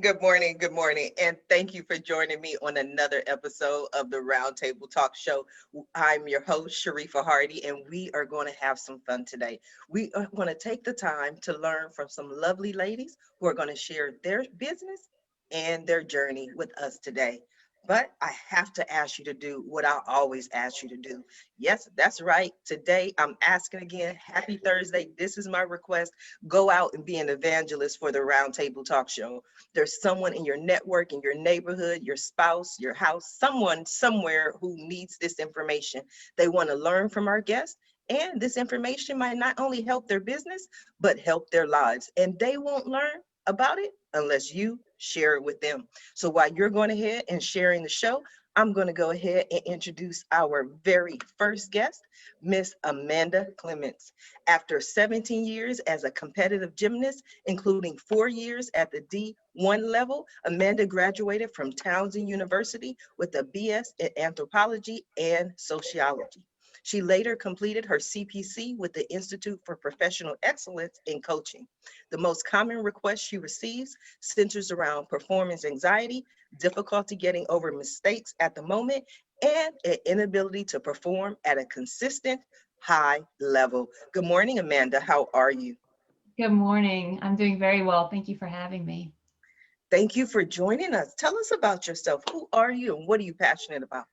Good morning, good morning, and thank you for joining me on another episode of the Roundtable Talk Show. I'm your host, Sharifa Hardy, and we are going to have some fun today. We are going to take the time to learn from some lovely ladies who are going to share their business and their journey with us today. But I have to ask you to do what I always ask you to do. Yes, that's right. Today I'm asking again, happy Thursday. This is my request. Go out and be an evangelist for the Roundtable Talk Show. There's someone in your network, in your neighborhood, your spouse, your house, someone somewhere who needs this information. They want to learn from our guests. And this information might not only help their business, but help their lives. And they won't learn about it unless you share it with them. So while you're going ahead and sharing the show, I'm going to go ahead and introduce our very first guest, Miss Amanda Clements. After 17 years as a competitive gymnast, including 4 years at the D1 level, Amanda graduated from Towson University with a BS in Anthropology and Sociology. She later completed her CPC with the Institute for Professional Excellence in Coaching. The most common request she receives centers around performance anxiety, difficulty getting over mistakes at the moment, and an inability to perform at a consistent high level. Good morning, Amanda. How are you? Good morning. I'm doing very well. Thank you for having me. Thank you for joining us. Tell us about yourself. Who are you and what are you passionate about?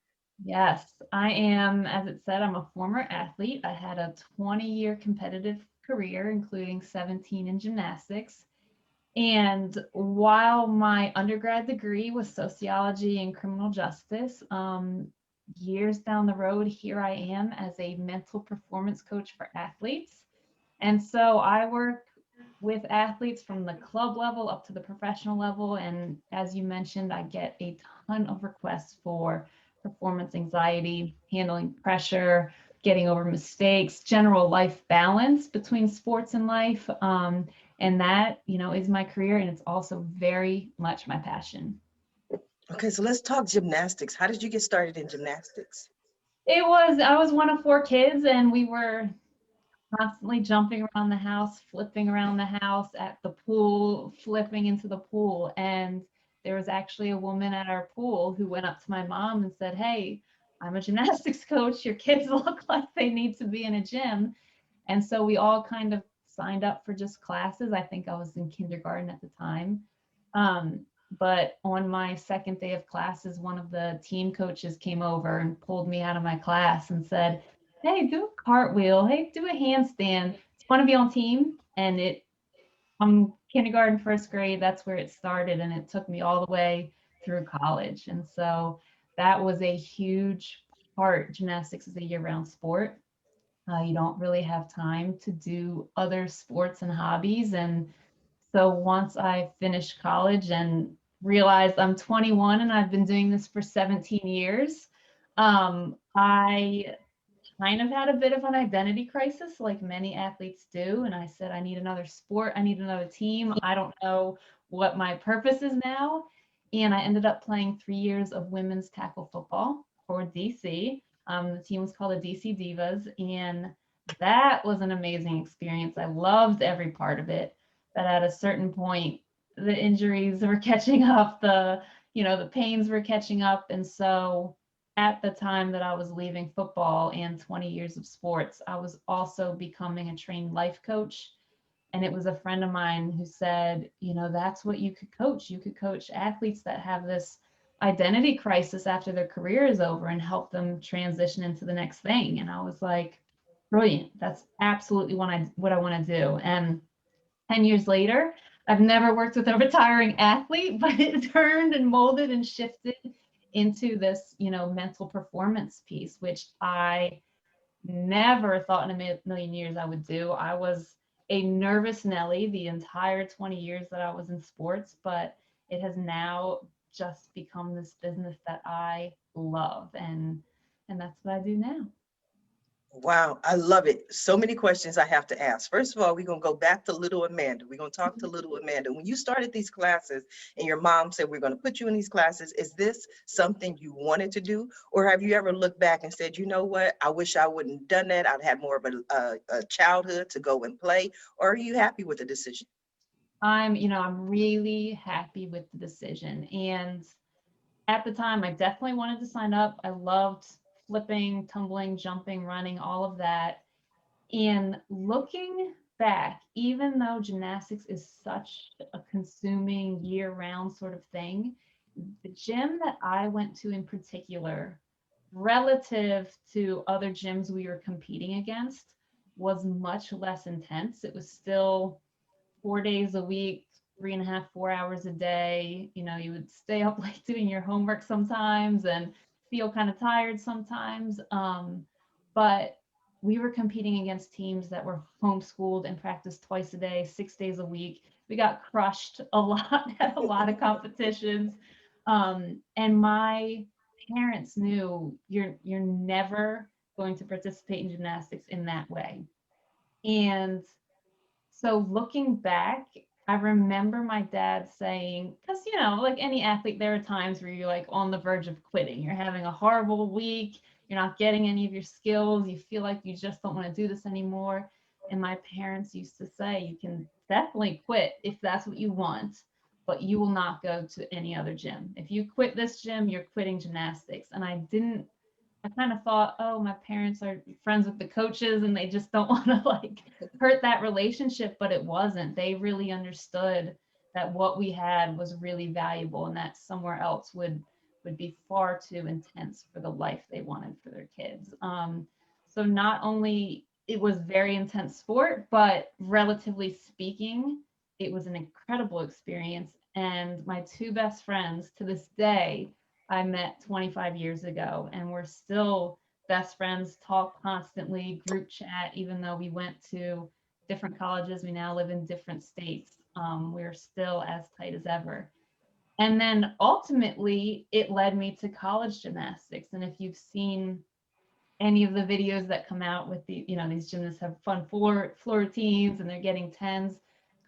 Yes, I am, as it said, I'm a former athlete. I had a 20-year competitive career, including 17 in gymnastics. And while my undergrad degree was sociology and criminal justice, years down the road, here I am as a mental performance coach for athletes. And so I work with athletes from the club level up to the professional level. And as you mentioned, I get a ton of requests for performance anxiety, handling pressure, getting over mistakes, general life balance between sports and life. And that, is my career. And it's also very much my passion. Okay, so let's talk gymnastics. How did you get started in gymnastics? I was one of four kids, and we were constantly jumping around the house, flipping around the house, at the pool, flipping into the pool. And there was actually a woman at our pool who went up to my mom and said, "Hey, I'm a gymnastics coach. Your kids look like they need to be in a gym." And so we all kind of signed up for just classes. I think I was in kindergarten at the time. Um, but on my second day of classes, one of the team coaches came over and pulled me out of my class and said, "Hey, do a cartwheel. Hey, do a handstand. Do you want to be on team?" And from kindergarten, first grade, that's where it started. And it took me all the way through college. And so that was a huge part. Gymnastics is a year-round sport. You don't really have time to do other sports and hobbies. And so once I finished college and realized I'm 21 and I've been doing this for 17 years, I kind of had a bit of an identity crisis like many athletes do. And I said, I need another sport. I need another team. I don't know what my purpose is now. And I ended up playing 3 years of women's tackle football for DC. The team was called the DC Divas. And that was an amazing experience. I loved every part of it. But at a certain point, the injuries were catching up, the pains were catching up. And so at the time that I was leaving football and 20 years of sports, I was also becoming a trained life coach. And it was a friend of mine who said, that's what you could coach. You could coach athletes that have this identity crisis after their career is over and help them transition into the next thing. And I was like, brilliant. That's absolutely what I want to do. And 10 years later, I've never worked with a retiring athlete, but it turned and molded and shifted into this, mental performance piece, which I never thought in a million years I would do. I was a nervous Nelly the entire 20 years that I was in sports, but it has now just become this business that I love, and that's what I do now. Wow, I love it. So many questions I have to ask. First of all, we're going to go back to little Amanda. We're going to talk to little Amanda. When you started these classes and your mom said, we're going to put you in these classes, is this something you wanted to do? Or have you ever looked back and said, you know what, I wish I wouldn't have done that. I'd had more of a childhood to go and play. Or are you happy with the decision? I'm really happy with the decision. And at the time, I definitely wanted to sign up. I loved flipping, tumbling, jumping, running, all of that. And looking back, even though gymnastics is such a consuming year-round sort of thing, the gym that I went to in particular, relative to other gyms we were competing against, was much less intense. It was still 4 days a week, 3.5, 4 hours a day. You would stay up late doing your homework sometimes and feel kind of tired sometimes. But we were competing against teams that were homeschooled and practiced twice a day, 6 days a week. We got crushed a lot at a lot of competitions. And my parents knew you're never going to participate in gymnastics in that way. And so looking back, I remember my dad saying, because, like any athlete, there are times where you're like on the verge of quitting. You're having a horrible week. You're not getting any of your skills. You feel like you just don't want to do this anymore. And my parents used to say, you can definitely quit if that's what you want, but you will not go to any other gym. If you quit this gym, you're quitting gymnastics. And I kind of thought, oh, my parents are friends with the coaches and they just don't want to like hurt that relationship, but it wasn't. They really understood that what we had was really valuable and that somewhere else would be far too intense for the life they wanted for their kids. So not only it was very intense sport, but relatively speaking, it was an incredible experience. And my two best friends to this day I met 25 years ago, and we're still best friends, talk constantly, group chat, even though we went to different colleges. We now live in different states. We're still as tight as ever. And then ultimately, it led me to college gymnastics. And if you've seen any of the videos that come out with these gymnasts have fun floor routines and they're getting tens,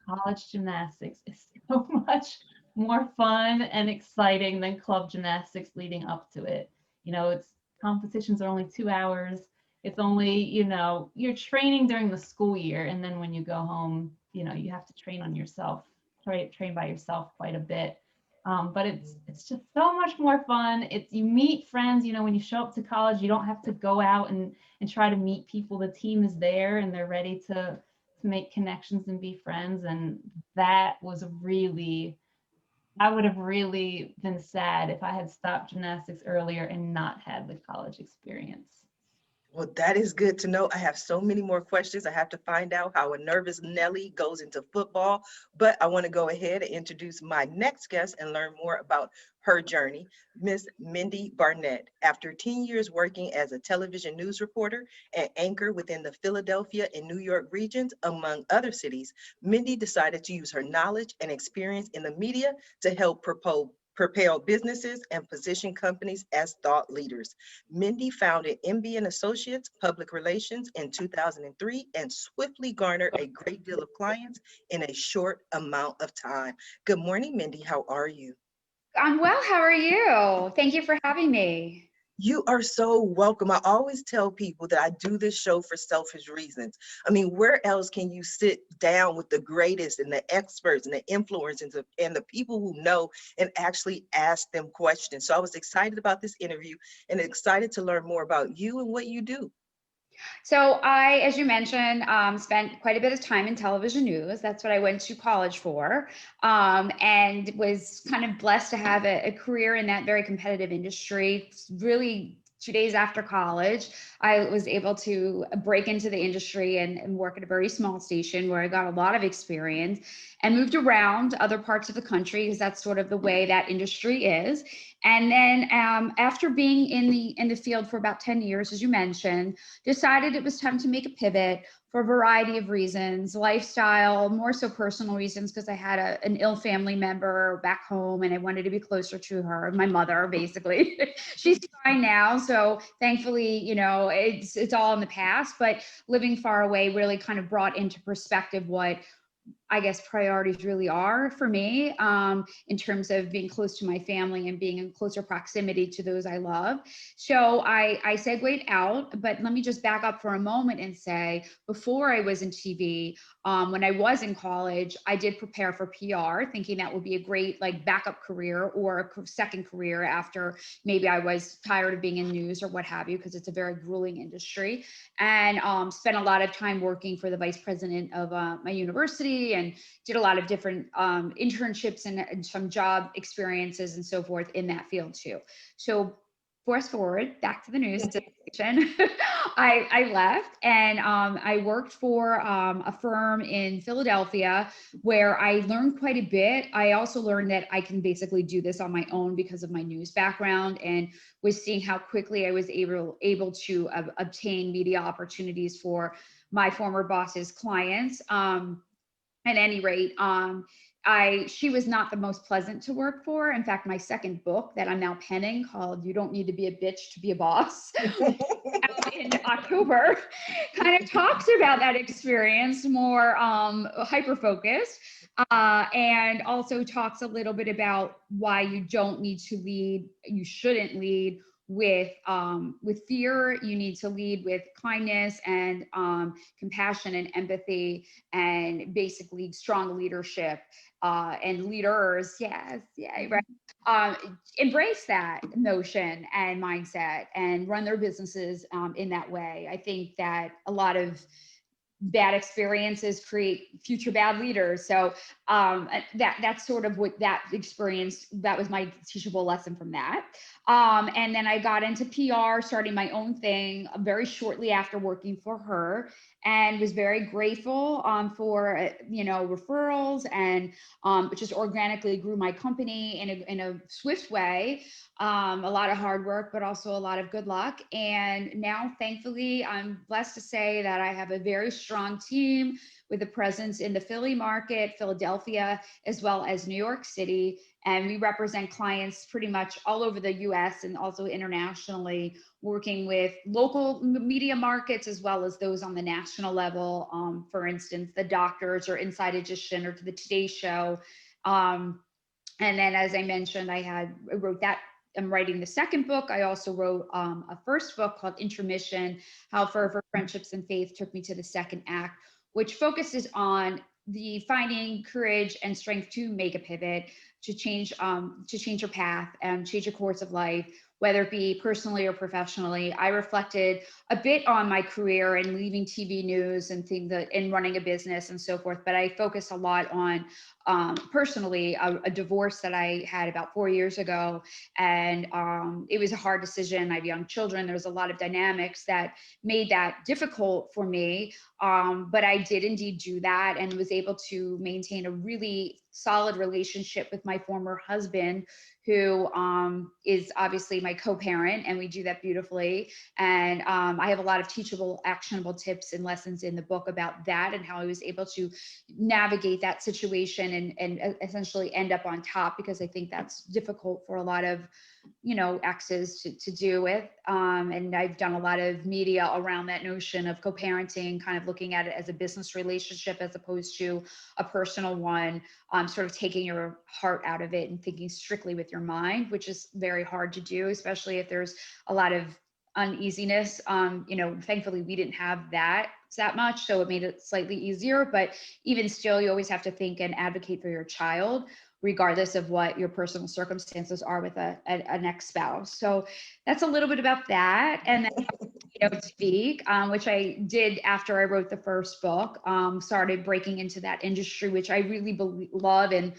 college gymnastics is so much more fun and exciting than club gymnastics leading up to it. It's competitions are only 2 hours. It's only, you're training during the school year. And then when you go home, you have to train on yourself, train by yourself quite a bit. But it's just so much more fun. You meet friends, when you show up to college, you don't have to go out and try to meet people. The team is there and they're ready to make connections and be friends. And that was really, I would have really been sad if I had stopped gymnastics earlier and not had the college experience. Well, that is good to know. I have so many more questions. I have to find out how a nervous Nelly goes into football, but I want to go ahead and introduce my next guest and learn more about her journey, Miss Mindy Barnett. After 10 years working as a television news reporter and anchor within the Philadelphia and New York regions, among other cities, Mindy decided to use her knowledge and experience in the media to help propel businesses and position companies as thought leaders. Mindy founded MB and Associates Public Relations in 2003 and swiftly garnered a great deal of clients in a short amount of time. Good morning, Mindy. How are you? I'm well. How are you? Thank you for having me. You are so welcome. I always tell people that I do this show for selfish reasons. I mean, where else can you sit down with the greatest and the experts and the influencers and the people who know and actually ask them questions? So I was excited about this interview and excited to learn more about you and what you do. So I, as you mentioned, spent quite a bit of time in television news. That's what I went to college for, and was kind of blessed to have a career in that very competitive industry. Really, 2 days after college, I was able to break into the industry and work at a very small station where I got a lot of experience and moved around other parts of the country because that's sort of the way that industry is. And then after being in the field for about 10 years, as you mentioned, decided it was time to make a pivot for a variety of reasons, lifestyle, more so personal reasons, because I had an ill family member back home and I wanted to be closer to her, my mother, basically. She's fine now. So thankfully, you know, it's all in the past, but living far away really kind of brought into perspective what I guess priorities really are for me, in terms of being close to my family and being in closer proximity to those I love. So I segued out, but let me just back up for a moment and say, before I was in TV, when I was in college, I did prepare for PR, thinking that would be a great like backup career or a second career after maybe I was tired of being in news or what have you, because it's a very grueling industry. And spent a lot of time working for the vice president of my university, and did a lot of different internships and some job experiences and so forth in that field too. So fast forward back to the news situation. I left and I worked for a firm in Philadelphia where I learned quite a bit. I also learned that I can basically do this on my own because of my news background, and was seeing how quickly I was able to obtain media opportunities for my former boss's clients. At any rate, she was not the most pleasant to work for. In fact, my second book that I'm now penning, called "You Don't Need to Be a Bitch to Be a Boss," out in October, kind of talks about that experience more hyper focused, and also talks a little bit about why you don't need to lead, you shouldn't lead with fear. You need to lead with kindness and compassion and empathy, and basically strong leadership, and leaders. Yes, yeah, right. Embrace that notion and mindset and run their businesses in that way. I think that a lot of bad experiences create future bad leaders. So that's sort of what that experience, that was my teachable lesson from that. And then I got into PR, starting my own thing very shortly after working for her, and was very grateful for referrals, and just organically grew my company in a swift way. A lot of hard work, but also a lot of good luck. And now, thankfully, I'm blessed to say that I have a very strong team with a presence in the Philly market, Philadelphia, as well as New York City. And we represent clients pretty much all over the US and also internationally, working with local media markets as well as those on the national level. For instance, the Doctors or Inside Edition or to the Today Show. And then, as I mentioned, I wrote that. I'm writing the second book. I also wrote a first book called Intermission: How Fervor, Friendships, and Faith Took Me to the Second Act, which focuses on the finding courage and strength to make a pivot, to change your path and change your course of life, whether it be personally or professionally. I reflected a bit on my career and leaving TV news and running a business and so forth, but I focused a lot on personally a divorce that I had about 4 years ago. And it was a hard decision. I have young children. There was a lot of dynamics that made that difficult for me. But I did indeed do that, and was able to maintain a really solid relationship with my former husband, who is obviously my co-parent, and we do that beautifully. And I have a lot of teachable, actionable tips and lessons in the book about that, and how I was able to navigate that situation and essentially end up on top, because I think that's difficult for a lot of exes to do with. And I've done a lot of media around that notion of co-parenting, kind of looking at it as a business relationship as opposed to a personal one, sort of taking your heart out of it and thinking strictly with your mind, which is very hard to do, especially if there's a lot of uneasiness. Thankfully we didn't have that much, so it made it slightly easier, but even still, you always have to think and advocate for your child, regardless of what your personal circumstances are with an ex-spouse. So that's a little bit about that. And then speak, which I did after I wrote the first book, started breaking into that industry, which I really love and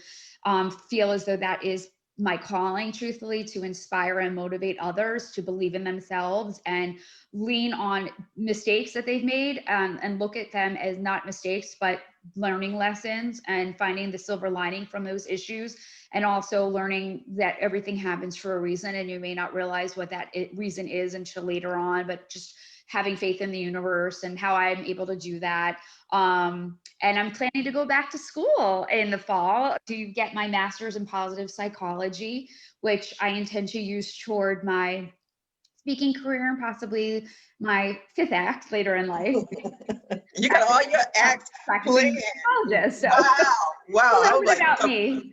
feel as though that is my calling, truthfully, to inspire and motivate others to believe in themselves and lean on mistakes that they've made, and look at them as not mistakes, but learning lessons and finding the silver lining from those issues, and also learning that everything happens for a reason, and you may not realize what that reason is until later on, but just having faith in the universe and how I'm able to do that. And I'm planning to go back to school in the fall to get my master's in positive psychology, which I intend to use toward my speaking career and possibly my fifth act later in life. You got all your acts planned. So Wow. I was like, about me.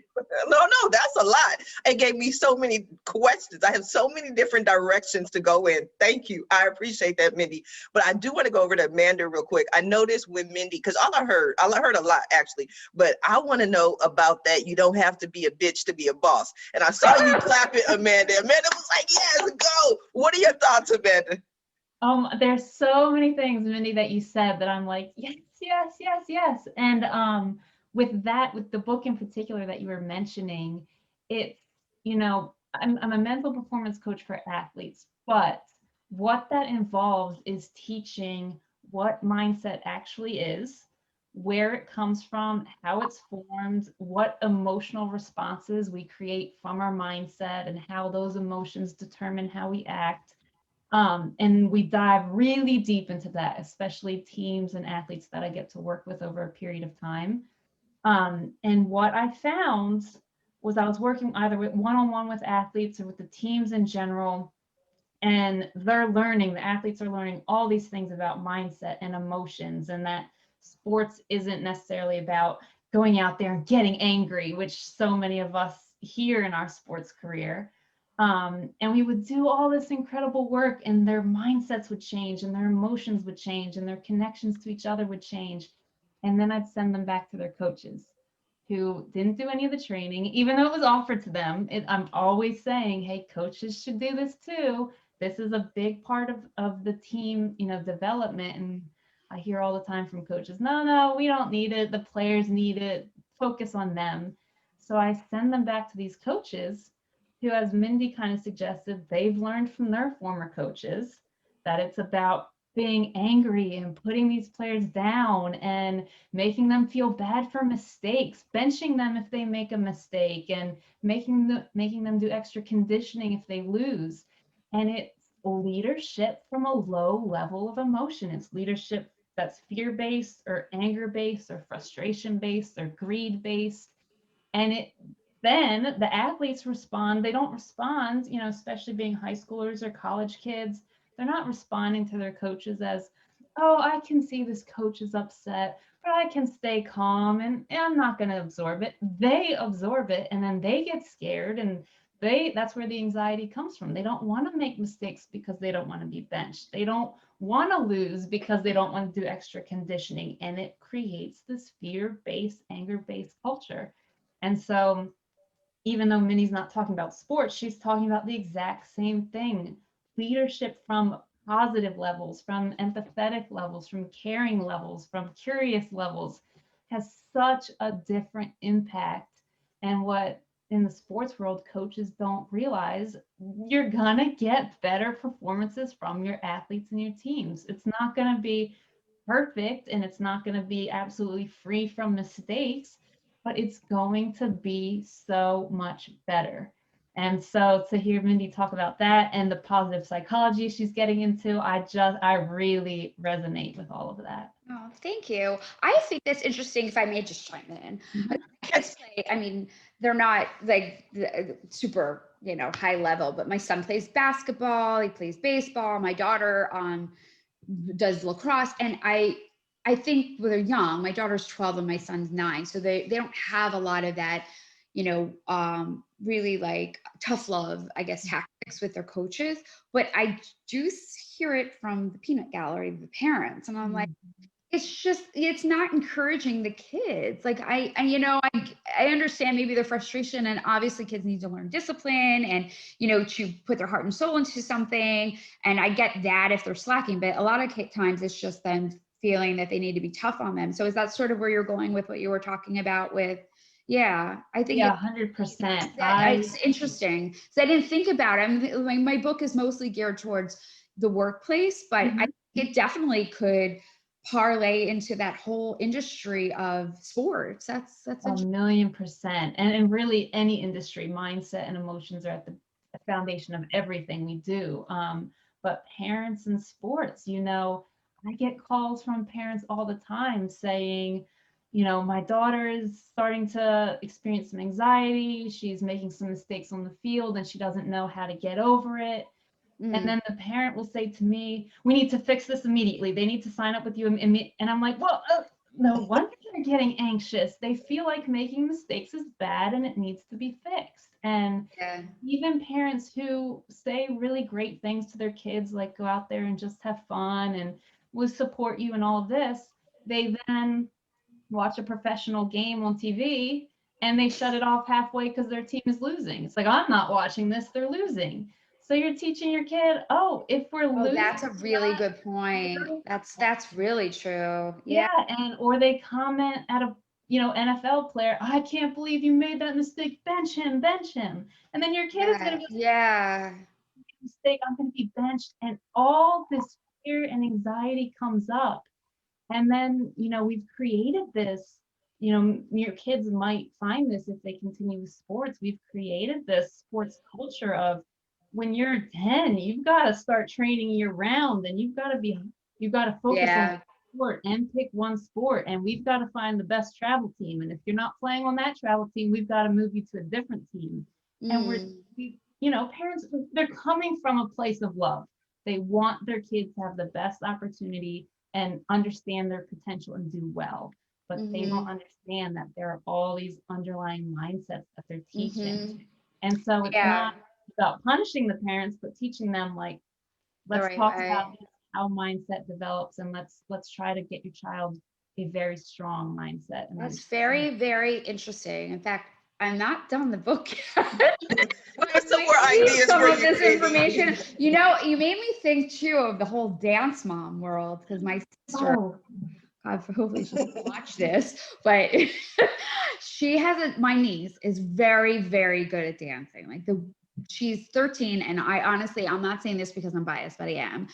No, that's a lot. It gave me so many questions. I have so many different directions to go in. Thank you. I appreciate that, Mindy. But I do want to go over to Amanda real quick. I noticed with Mindy, because I heard a lot actually, but I want to know about that. You don't have to be a bitch to be a boss. And I saw you clapping, Amanda. Amanda was like, yes, go. What are your thoughts, Amanda? There's so many things, Mindy, that you said that I'm like, yes, yes, yes, yes. And with the book in particular that you were mentioning, it's, I'm a mental performance coach for athletes, but what that involves is teaching what mindset actually is, where it comes from, how it's formed, what emotional responses we create from our mindset, and how those emotions determine how we act. And we dive really deep into that, especially teams and athletes that I get to work with over a period of time. And what I found was I was working either with one-on-one with athletes or with the teams in general, and the athletes are learning all these things about mindset and emotions, and that sports isn't necessarily about going out there and getting angry, which so many of us hear in our sports career. And we would do all this incredible work, and their mindsets would change, and their emotions would change, and their connections to each other would change. And then I'd send them back to their coaches who didn't do any of the training, even though it was offered to them. I'm always saying, hey, coaches should do this too. This is a big part of the team, development. And I hear all the time from coaches, no, we don't need it. The players need it. Focus on them. So I send them back to these coaches who, as Mindy kind of suggested, they've learned from their former coaches that it's about being angry and putting these players down and making them feel bad for mistakes, benching them if they make a mistake, and making them do extra conditioning if they lose. And it's leadership from a low level of emotion. It's leadership that's fear-based or anger-based or frustration-based or greed-based. And then the athletes respond. They don't respond, especially being high schoolers or college kids, they're not responding to their coaches as, oh, I can see this coach is upset, but I can stay calm and I'm not going to absorb it. They absorb it, and then they get scared, and that's where the anxiety comes from. They don't want to make mistakes because they don't want to be benched. They don't want to lose because they don't want to do extra conditioning, and it creates this fear-based, anger-based culture. And so even though Minnie's not talking about sports, she's talking about the exact same thing. Leadership from positive levels, from empathetic levels, from caring levels, from curious levels has such a different impact. And what in the sports world coaches don't realize, you're gonna get better performances from your athletes and your teams. It's not gonna be perfect, and it's not gonna be absolutely free from mistakes, but it's going to be so much better. And so to hear Mindy talk about that and the positive psychology she's getting into, I really resonate with all of that. Oh, thank you. I think that's interesting, if I may just chime in. Kids play, I mean, they're not like super, high level, but my son plays basketball, he plays baseball, my daughter does lacrosse, and I think when they're young, my daughter's 12 and my son's 9, so they don't have a lot of that, really like tough love, I guess, tactics with their coaches. But I do hear it from the peanut gallery of the parents, and I'm like, it's not encouraging the kids. Like I understand maybe their frustration, and obviously kids need to learn discipline and, to put their heart and soul into something. And I get that if they're slacking, but a lot of times it's just them feeling that they need to be tough on them. So is that sort of where you're going with what you were talking about with, I think 100%. It's interesting. So I didn't think about it. My book is mostly geared towards the workplace, but I think it definitely could parlay into that whole industry of sports. That's A interesting. million percent. And really any industry, mindset and emotions are at the foundation of everything we do. But parents in sports, I get calls from parents all the time saying, my daughter is starting to experience some anxiety. She's making some mistakes on the field and she doesn't know how to get over it. And then the parent will say to me, we need to fix this immediately. They need to sign up with you. And I'm like, well, no wonder they're getting anxious. They feel like making mistakes is bad and it needs to be fixed. And Yeah. even parents who say really great things to their kids, like go out there and just have fun and will support you and all of this, they then watch a professional game on TV and they shut it off halfway because their team is losing. It's like, I'm not watching this, they're losing. So you're teaching your kid, oh, if we're Oh, losing, that's a really good point. That's really true. Yeah. yeah, and or they comment at a NFL player, I can't believe you made that mistake. Bench him, bench him. And then your kid is going to be Yeah. mistake, I'm going to be benched, and all this fear and anxiety comes up. And then, we've created this, your kids might find this if they continue with sports. We've created this sports culture of when you're 10, you've got to start training year round and you've got to focus on sport and pick one sport. And we've got to find the best travel team. And if you're not playing on that travel team, we've got to move you to a different team. And parents, they're coming from a place of love. They want their kids to have the best opportunity and understand their potential and do well. But they don't understand that there are all these underlying mindsets that they're teaching. And so it's not about punishing the parents, but teaching them, like, let's talk about how mindset develops, and let's try to get your child a very strong mindset. And that's very, very interesting. In fact, I'm not done the book yet. What are some more ideas Some for of this you, information. You made me think too of the whole dance mom world, because my sister, God, hopefully she doesn't watch this, but my niece is very, very good at dancing. Like she's 13, and I'm not saying this because I'm biased, but I am.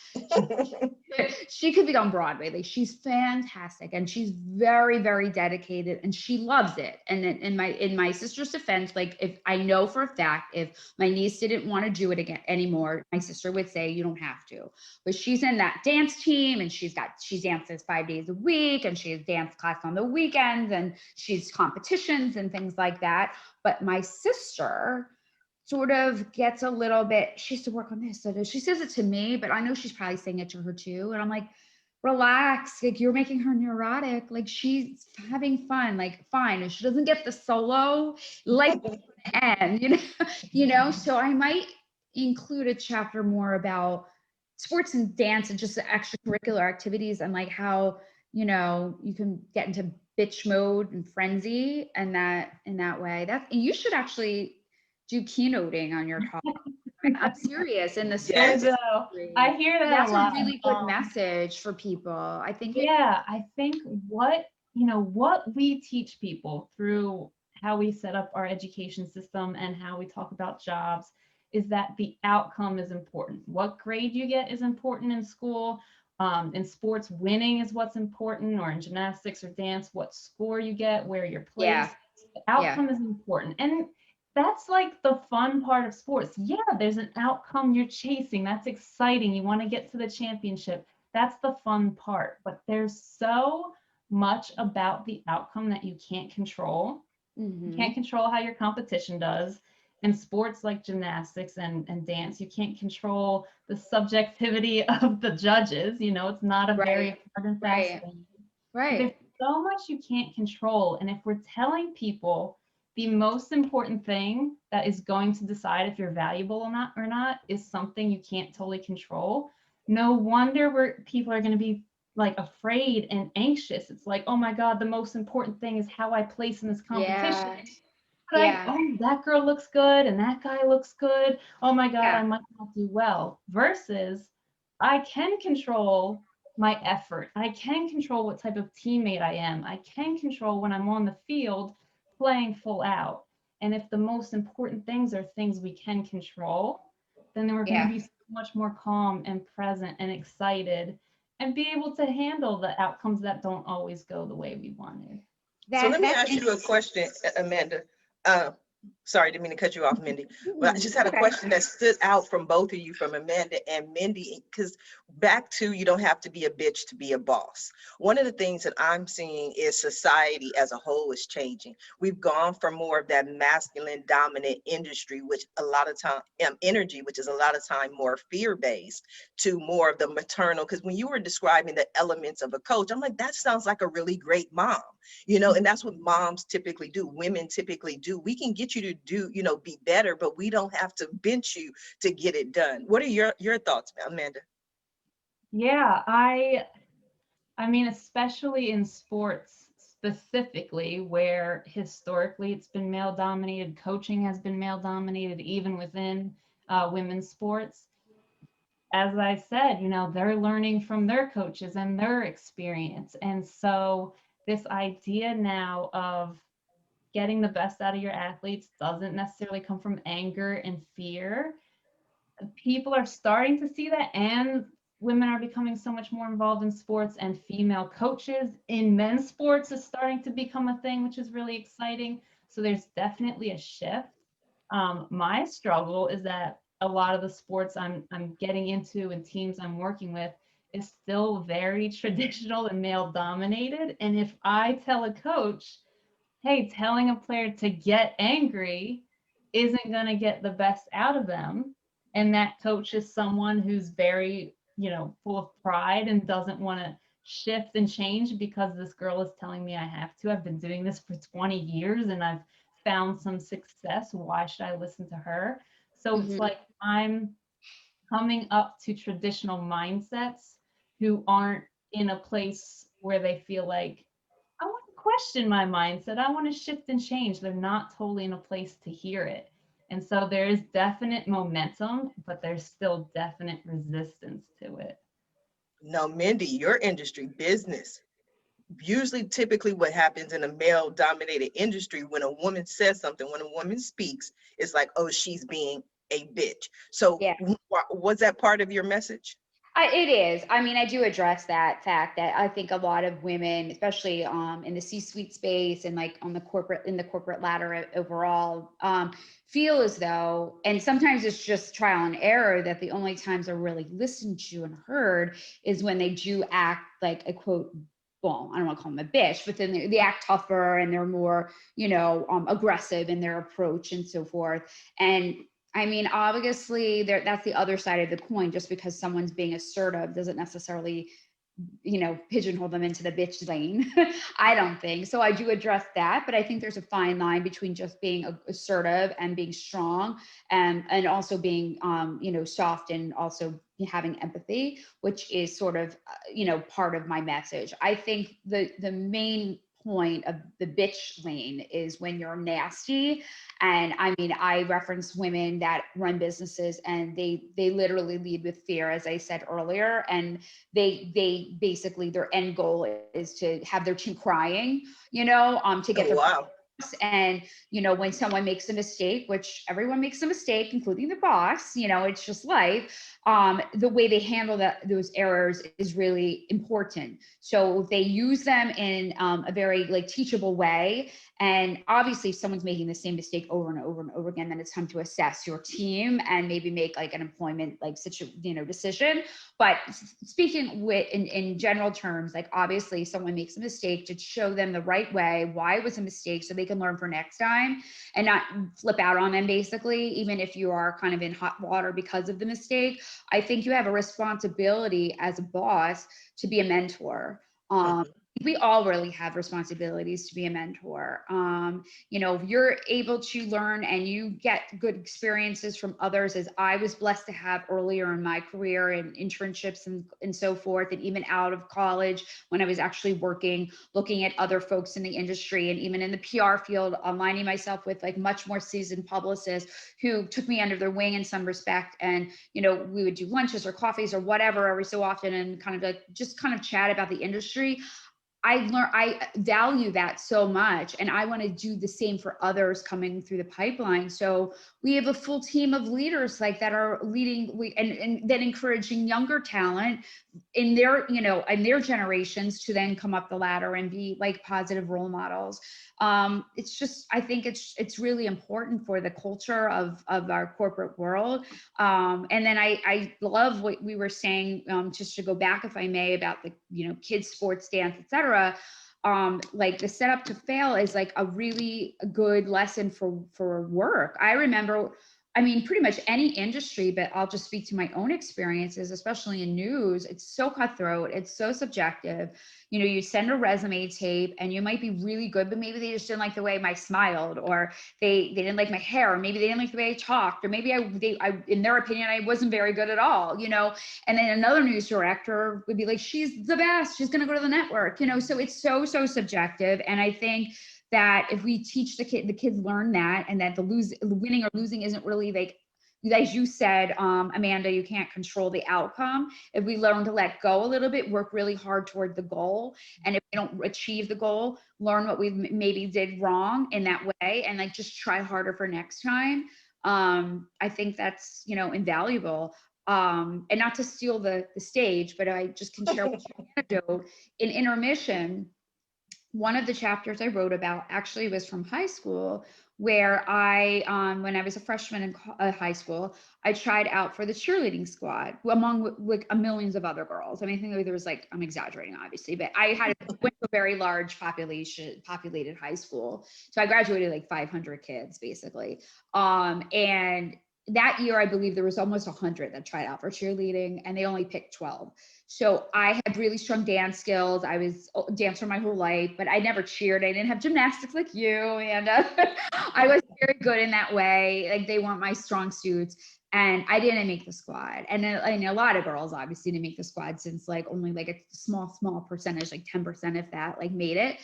She could be on Broadway. Like, she's fantastic, and she's very, very dedicated, and she loves it. And in my sister's defense, like, if I know for a fact, if my niece didn't want to do it again anymore, my sister would say, you don't have to. But she's in that dance team, and she dances 5 days a week, and she has dance class on the weekends, and she's competitions and things like that. But my sister sort of gets a little bit, she has to work on this. So she says it to me, but I know she's probably saying it to her too. And I'm like, relax, like, you're making her neurotic. Like, she's having fun, like, fine. If she doesn't get the solo, like, and so I might include a chapter more about sports and dance and just the extracurricular activities, and like how, you can get into bitch mode and frenzy, and that in that way. And you should actually do keynoting on your talk. I'm serious. In the sports industry, I hear that that's a lot. Really good message for people. I think. I think what we teach people through how we set up our education system and how we talk about jobs is that the outcome is important. What grade you get is important in school. In sports, winning is what's important, or in gymnastics or dance, what score you get, where you're placed. The outcome is important. And that's like the fun part of sports. Yeah, there's an outcome you're chasing. That's exciting. You want to get to the championship. That's the fun part. But there's so much about the outcome that you can't control. You can't control how your competition does. In sports like gymnastics and dance, you can't control the subjectivity of the judges. It's not a very hard and fast thing. There's so much you can't control. And if we're telling people the most important thing that is going to decide if you're valuable or not is something you can't totally control, no wonder people are going to be like afraid and anxious. It's like, oh my God, the most important thing is how I place in this competition. Oh, that girl looks good and that guy looks good. Oh my God, I might not do well. Versus, I can control my effort. I can control what type of teammate I am. I can control when I'm on the field playing full out. And if the most important things are things we can control, then we're going to be so much more calm and present and excited. and be able to handle the outcomes that don't always go the way we wanted. So let me That's ask you a question, Amanda. Uh, Sorry, didn't mean to cut you off, Mindy. But I just had a Okay. question that stood out from both of you, from Amanda and Mindy, because back to, you don't have to be a bitch to be a boss. One of the things that I'm seeing is society as a whole is changing. We've gone from more of that masculine dominant industry, which a lot of time, energy, which is a lot of time more fear-based, to more of the maternal. Because when you were describing the elements of a coach, I'm like, that sounds like a really great mom. And that's what moms typically do. Women typically do. We can get you to do, be better, but we don't have to bench you to get it done. What are your thoughts, Amanda? Yeah, I mean, especially in sports specifically, where historically it's been male dominated, coaching has been male dominated, even within women's sports. As I said, they're learning from their coaches and their experience. And so this idea now of getting the best out of your athletes doesn't necessarily come from anger and fear. People are starting to see that, and women are becoming so much more involved in sports, and female coaches in men's sports is starting to become a thing, which is really exciting. So there's definitely a shift. My struggle is that a lot of the sports I'm getting into and teams I'm working with is still very traditional and male dominated. And if I tell a coach, hey, telling a player to get angry isn't going to get the best out of them, and that coach is someone who's very, full of pride and doesn't want to shift and change because this girl is telling me I have to. I've been doing this for 20 years and I've found some success. Why should I listen to her? So it's like I'm coming up to traditional mindsets who aren't in a place where they feel like, I want to question my mindset. I want to shift and change. They're not totally in a place to hear it. And so there is definite momentum, but there's still definite resistance to it. Now, Mindy, your industry, business, usually typically what happens in a male dominated industry, when a woman says something, when a woman speaks, it's like, oh, she's being a bitch. So Yeah. was that part of your message? It is. I mean, I do address that fact that I think a lot of women, especially in the C-suite space and like in the corporate ladder overall, feel as though, and sometimes it's just trial and error, that the only times they're really listened to and heard is when they do act like a quote, well, I don't want to call them a bitch, but then they act tougher and they're more, aggressive in their approach and so forth. And I mean, obviously, that's the other side of the coin. Just because someone's being assertive doesn't necessarily, pigeonhole them into the bitch lane. I don't think so. I do address that, but I think there's a fine line between just being assertive and being strong, and also being, soft, and also having empathy, which is sort of, part of my message. I think the main point of the bitch lane is when you're nasty. And I mean, I reference women that run businesses, and they literally lead with fear, as I said earlier. And they basically, their end goal is to have their team crying, to get Oh, their wow. and when someone makes a mistake, which everyone makes a mistake, including the boss, it's just life. The way they handle those errors is really important. So they use them in a very like teachable way. And obviously, if someone's making the same mistake over and over and over again, then it's time to assess your team and maybe make like an employment like decision. But speaking in general terms, like obviously someone makes a mistake, to show them the right way, why it was a mistake, so they can learn for next time and not flip out on them, basically, even if you are kind of in hot water because of the mistake. I think you have a responsibility as a boss to be a mentor. We all really have responsibilities to be a mentor. If you're able to learn and you get good experiences from others, as I was blessed to have earlier in my career, and internships and so forth, and even out of college when I was actually working, looking at other folks in the industry, and even in the PR field, aligning myself with like much more seasoned publicists who took me under their wing in some respect. And, we would do lunches or coffees or whatever every so often, and kind of like just kind of chat about the industry. I value that so much, and I want to do the same for others coming through the pipeline. So we have a full team of leaders like that are leading, and then encouraging younger talent in their, in their generations to then come up the ladder and be like positive role models. It's just, I think it's really important for the culture of our corporate world. And then I love what we were saying, just to go back, if I may, about the, kids, sports, dance, etc. Like the setup to fail is like a really good lesson for work. I remember, I mean, pretty much any industry, but I'll just speak to my own experiences, especially in news. It's so cutthroat. It's so subjective. You send a resume tape and you might be really good, but maybe they just didn't like the way I smiled, or they didn't like my hair, or maybe they didn't like the way I talked, or maybe I in their opinion, I wasn't very good at all, and then another news director would be like, she's the best, she's going to go to the network, so it's so subjective. And I think that if we teach the kids learn that, and that the winning or losing isn't really like, as you said, Amanda, you can't control the outcome. If we learn to let go a little bit, work really hard toward the goal, and if we don't achieve the goal, learn what we maybe did wrong in that way, and like just try harder for next time. I think that's, invaluable. And not to steal the stage, but I just can share one anecdote. In intermission, one of the chapters I wrote about actually was from high school, where when I was a freshman in high school, I tried out for the cheerleading squad among like millions of other girls. I mean, I think there was like, I'm exaggerating obviously, but I went to a very large populated high school. So I graduated like 500 kids basically. And that year, I believe there was almost 100 that tried out for cheerleading, and they only picked 12. So I had really strong dance skills. I was a dancer my whole life, but I never cheered. I didn't have gymnastics like you. And I was very good in that way. Like they weren't my strong suits. And I didn't make the squad. And then, a lot of girls obviously didn't make the squad, since like only like a small percentage, like 10% if that, like made it.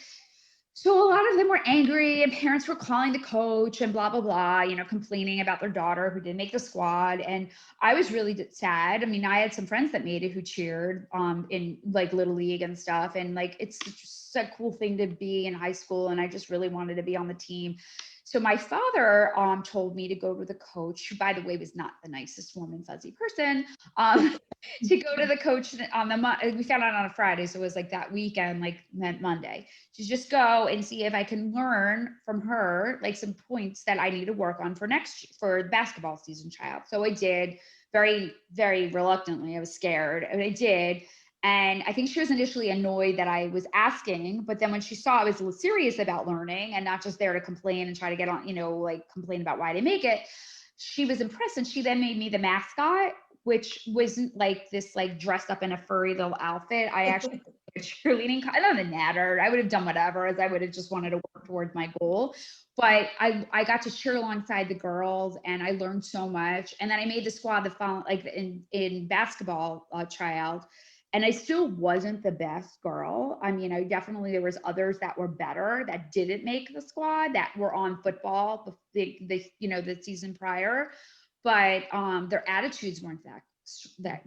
So a lot of them were angry, and parents were calling the coach and blah, blah, blah, complaining about their daughter who didn't make the squad. And I was really sad. I mean, I had some friends that made it who cheered in like Little League and stuff. And like, it's just a cool thing to be in high school. And I just really wanted to be on the team. So my father told me to go to the coach, who, by the way, was not the nicest warm and fuzzy person, to go to the coach on we found out on a Friday. So it was like that weekend, like meant Monday, to just go and see if I can learn from her, like some points that I need to work on for the basketball season tryout. So I did, very, very reluctantly. I was scared, and I did. And I think she was initially annoyed that I was asking, but then when she saw I was a little serious about learning and not just there to complain and try to get on, like complain about why I didn't make it, she was impressed. And she then made me the mascot, which wasn't like this, like dressed up in a furry little outfit. I actually a cheerleading, I don't know, the natter. I would have done whatever, as I would have just wanted to work towards my goal. But I got to cheer alongside the girls, and I learned so much. And then I made the squad the following, like in basketball tryouts. And I still wasn't the best girl. I mean, there was others that were better that didn't make the squad, that were on football the season prior, but their attitudes weren't that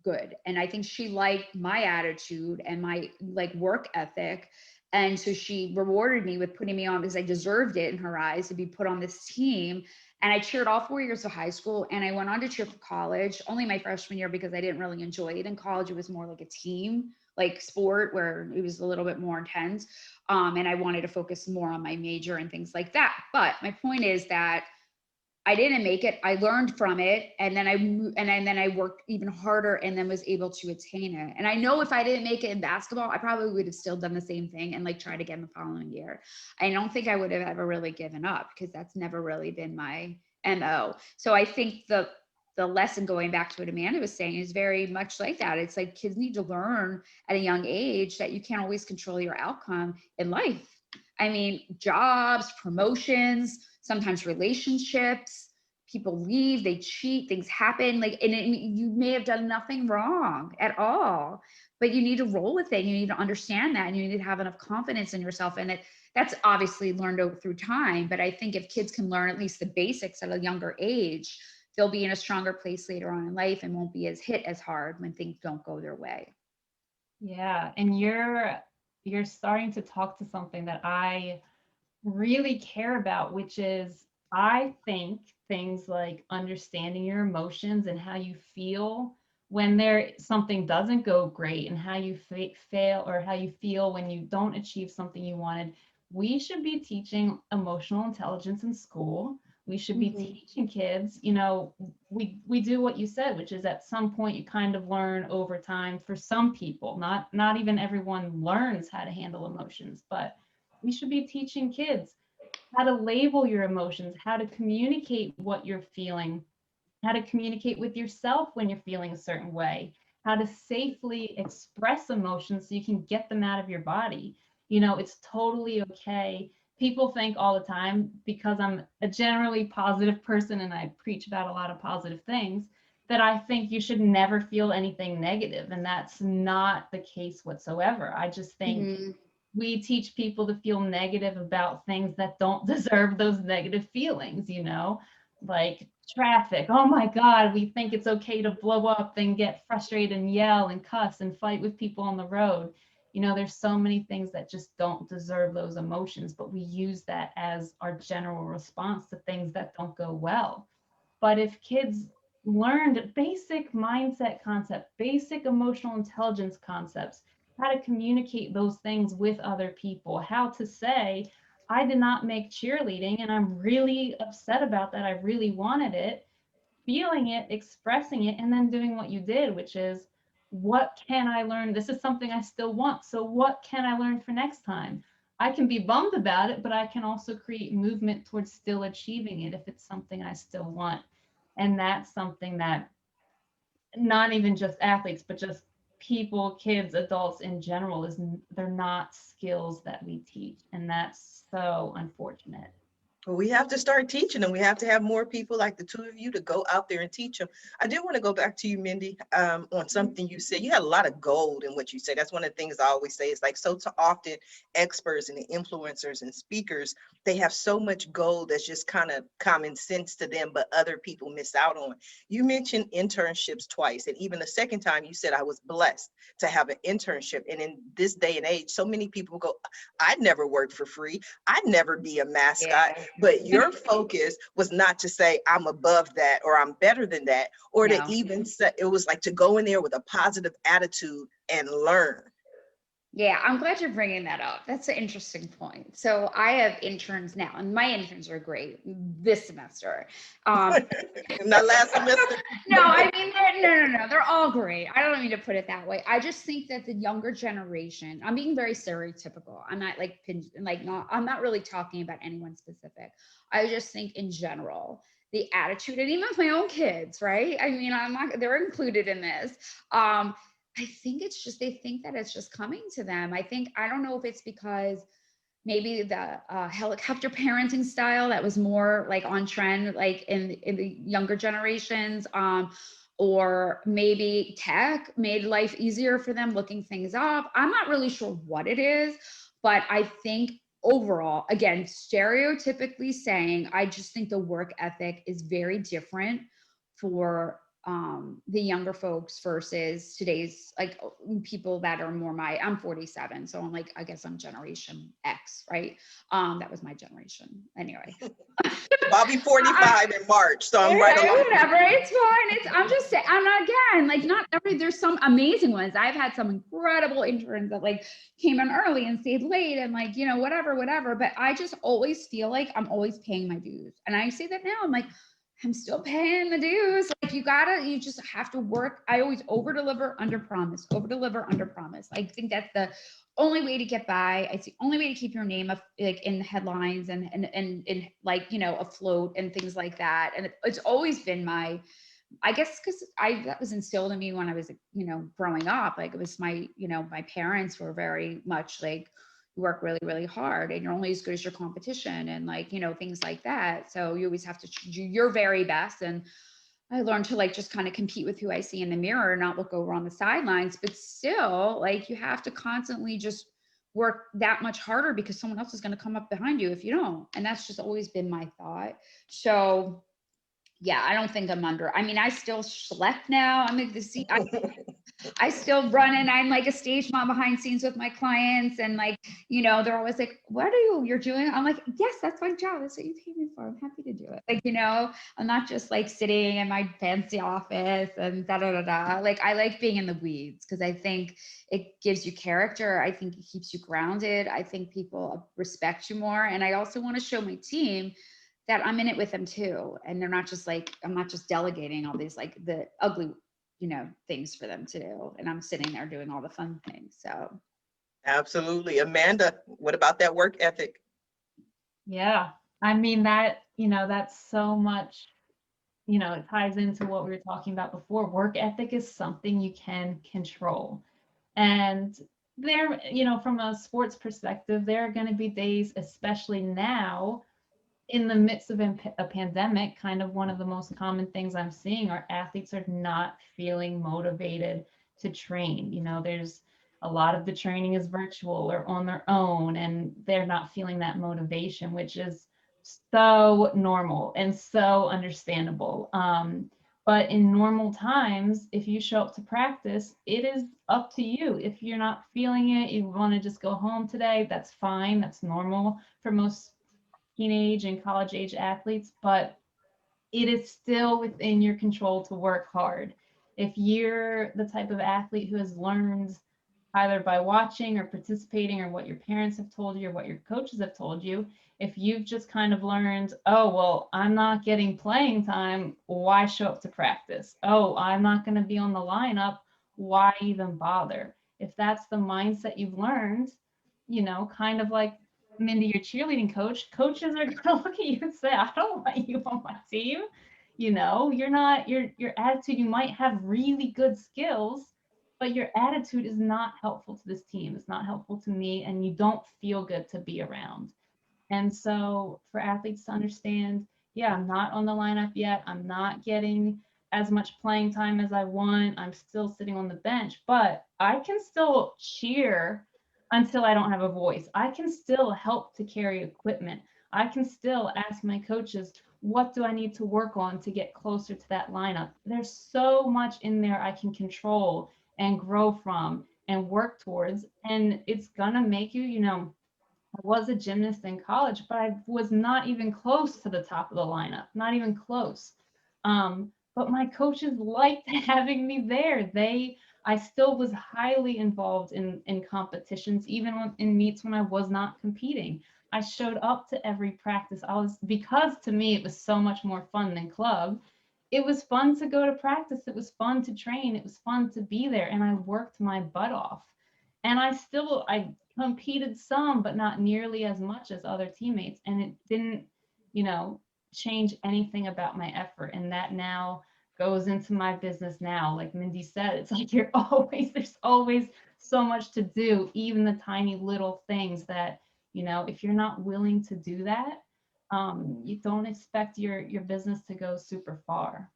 good. And I think she liked my attitude and my like work ethic. And so she rewarded me with putting me on, because I deserved it in her eyes to be put on this team. And I cheered all 4 years of high school, and I went on to cheer for college, only my freshman year, because I didn't really enjoy it. In college, it was more like a team, like sport, where it was a little bit more intense. And I wanted to focus more on my major and things like that. But my point is that I didn't make it. I learned from it, and then I worked even harder, and then was able to attain it. And I know if I didn't make it in basketball, I probably would have still done the same thing and like tried again the following year. I don't think I would have ever really given up, because that's never really been my MO. So I think the lesson, going back to what Amanda was saying, is very much like that. It's like kids need to learn at a young age that you can't always control your outcome in life. I mean, jobs, promotions, sometimes relationships, people leave, they cheat, things happen. Like, and you may have done nothing wrong at all, but you need to roll with it. You need to understand that, and you need to have enough confidence in yourself. And that's obviously learned through time. But I think if kids can learn at least the basics at a younger age, they'll be in a stronger place later on in life and won't be hit as hard when things don't go their way. Yeah, and your you're starting to talk to something that I really care about, which is I think things like understanding your emotions and how you feel when something doesn't go great, and how you fail, or how you feel when you don't achieve something you wanted. We should be teaching emotional intelligence in school. We should be Mhm. teaching kids, we do what you said, which is at some point you kind of learn over time. For some people, not even everyone learns how to handle emotions, but we should be teaching kids how to label your emotions, how to communicate what you're feeling, how to communicate with yourself when you're feeling a certain way, how to safely express emotions so you can get them out of your body. It's totally okay. People think all the time, because I'm a generally positive person and I preach about a lot of positive things, that I think you should never feel anything negative. And that's not the case whatsoever. I just think Mhm. we teach people to feel negative about things that don't deserve those negative feelings, like traffic. Oh my God, we think it's okay to blow up and get frustrated and yell and cuss and fight with people on the road. There's so many things that just don't deserve those emotions, but we use that as our general response to things that don't go well. But if kids learned basic mindset concepts, basic emotional intelligence concepts, how to communicate those things with other people, how to say, I did not make cheerleading and I'm really upset about that. I really wanted it, feeling it, expressing it, and then doing what you did, which is, what can I learn? This is something I still want. So what can I learn for next time? I can be bummed about it, but I can also create movement towards still achieving it if it's something I still want. And that's something that not even just athletes, but just people, kids, adults in general, they're not skills that we teach. And that's so unfortunate. Well, we have to start teaching them. We have to have more people like the two of you to go out there and teach them. I did want to go back to you, Mindy, on something you said. You had a lot of gold in what you said. That's one of the things I always say. Is like, so to often experts and the influencers and speakers, they have so much gold that's just kind of common sense to them, but other people miss out on. You mentioned internships twice, and even the second time you said I was blessed to have an internship. And in this day and age, so many people go, I'd never work for free. I'd never be a mascot. Yeah. But your focus was not to say I'm above that or I'm better than that, or to No. even say, it was like to go in there with a positive attitude and learn. Yeah, I'm glad you're bringing that up. That's an interesting point. So I have interns now, and my interns are great this semester. Um, Not last semester. no, I mean, no. They're all great. I don't mean to put it that way. I just think that the younger generation, I'm being very stereotypical. I'm not like, I'm not really talking about anyone specific. I just think in general, the attitude, and even with my own kids, right? I mean, they're included in this. I think it's just, they think that it's just coming to them. I don't know if it's because maybe the helicopter parenting style that was more like on trend, like in the younger generations, or maybe tech made life easier for them looking things up. I'm not really sure what it is, but I think overall, again, stereotypically saying, I just think the work ethic is very different for the younger folks versus today's like people that are more I'm 47, so I'm like, I guess I'm generation X, right? That was my generation anyway. I'll be 45 in March, so I'm right along. Whatever, it's fine. I'm just saying, I'm not, again, like, not every, there's some amazing ones. I've had some incredible interns that like came in early and stayed late and like, whatever. But I just always feel like I'm always paying my dues. And I say that now, I'm like, I'm still paying the dues. Like you just have to work. I always over deliver, under promise. I think that's the only way to get by. It's the only way to keep your name up, like in the headlines and like, afloat and things like that. And it's always been I guess because that was instilled in me when I was, growing up. Like it was my parents were very much like, you work really, really hard and you're only as good as your competition and like, things like that. So you always have to do your very best. And I learned to like just kind of compete with who I see in the mirror, not look over on the sidelines, but still like you have to constantly just work that much harder because someone else is going to come up behind you if you don't. And that's just always been my thought. So yeah, I don't think I'm under. I mean, I still schlep now. I'm like I still run and I'm like a stage mom behind scenes with my clients. And like, you know, they're always like, what are you're doing? I'm like, yes, that's my job. That's what you paid me for. I'm happy to do it. Like, you know, I'm not just like sitting in my fancy office and da da da da. Like, I like being in the weeds because I think it gives you character. I think it keeps you grounded. I think people respect you more. And I also want to show my team that I'm in it with them too. And they're not just like, I'm not just delegating all these like the ugly, you know, things for them to do. And I'm sitting there doing all the fun things. So Absolutely. Amanda, what about that work ethic? Yeah, I mean that, you know, that's so much, you know, it ties into what we were talking about before. Work ethic is something you can control. And there, you know, from a sports perspective, there are going to be days, especially now in the midst of a pandemic, kind of one of the most common things I'm seeing are athletes are not feeling motivated to train. You know, there's a lot of the training is virtual or on their own, and they're not feeling that motivation, which is so normal and so understandable. But in normal times, if you show up to practice, it is up to you. If you're not feeling it, you want to just go home today, that's fine. That's normal for most teenage and college age athletes, but it is still within your control to work hard. If you're the type of athlete who has learned either by watching or participating or what your parents have told you or what your coaches have told you, if you've just kind of learned, oh, well, I'm not getting playing time, why show up to practice? Oh, I'm not going to be on the lineup, why even bother? If that's the mindset you've learned, you know, kind of like Mindy, your cheerleading coach, coaches are gonna look at you and say, I don't want you on my team. You know, you're not your attitude, you might have really good skills, but your attitude is not helpful to this team. It's not helpful to me, and you don't feel good to be around. And so for athletes to understand, yeah, I'm not on the lineup yet. I'm not getting as much playing time as I want. I'm still sitting on the bench, but I can still cheer until I don't have a voice. I can still help to carry equipment. I can still ask my coaches, what do I need to work on to get closer to that lineup? There's so much in there I can control and grow from and work towards. And it's gonna make you, you know, I was a gymnast in college, but I was not even close to the top of the lineup, not even close. But my coaches liked having me there. I still was highly involved in competitions, even in meets when I was not competing. I showed up to every practice. Because to me, it was so much more fun than club. It was fun to go to practice. It was fun to train. It was fun to be there. And I worked my butt off. And I competed some, but not nearly as much as other teammates. And it didn't, you know, change anything about my effort. And that now goes into my business now. Like Mindy said, it's like there's always so much to do, even the tiny little things that, you know, if you're not willing to do that, you don't expect your business to go super far.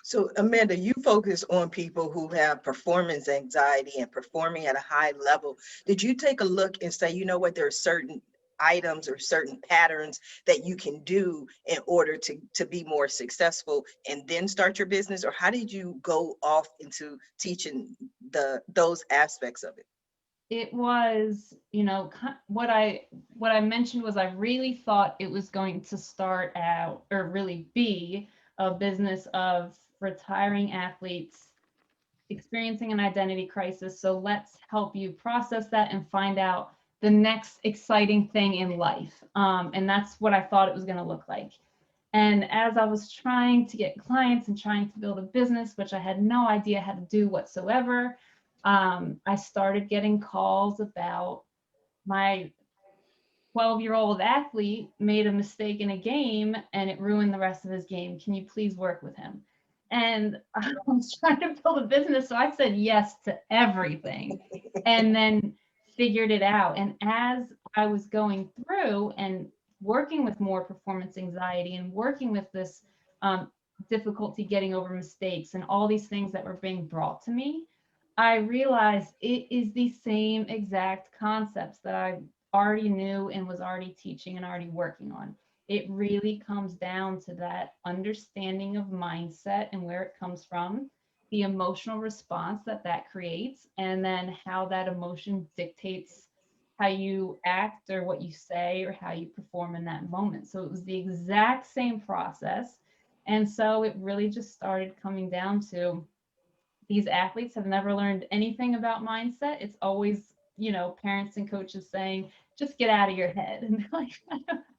So Amanda, you focus on people who have performance anxiety and performing at a high level. Did you take a look and say, you know what, there are certain items or certain patterns that you can do in order to be more successful and then start your business? Or how did you go off into teaching those aspects of it? It was, you know, what I mentioned was I really thought it was going to start out or really be a business of retiring athletes experiencing an identity crisis. So let's help you process that and find out the next exciting thing in life. And that's what I thought it was going to look like. And as I was trying to get clients and trying to build a business, which I had no idea how to do whatsoever, I started getting calls about my 12-year-old athlete made a mistake in a game and it ruined the rest of his game. Can you please work with him? And I was trying to build a business, so I said yes to everything and then figured it out. And as I was going through and working with more performance anxiety and working with this difficulty getting over mistakes and all these things that were being brought to me, I realized it is the same exact concepts that I already knew and was already teaching and already working on. It really comes down to that understanding of mindset and where it comes from, the emotional response that that creates, and then how that emotion dictates how you act or what you say or how you perform in that moment. So it was the exact same process. And so it really just started coming down to these athletes have never learned anything about mindset. It's always, parents and coaches saying, just get out of your head. And they're like,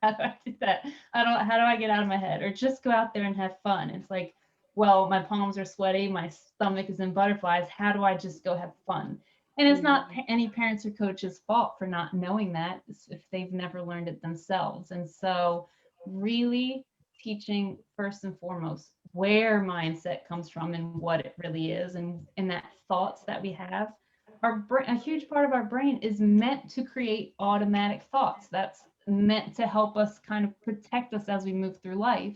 how do I do that? How do I get out of my head? Or just go out there and have fun. It's like, well, my palms are sweaty, my stomach is in butterflies. How do I just go have fun? And it's not any parents or coaches' fault for not knowing that if they've never learned it themselves. And so, really teaching first and foremost where mindset comes from and what it really is, and that thoughts that we have. A huge part of our brain is meant to create automatic thoughts. That's meant to help us kind of protect us as we move through life.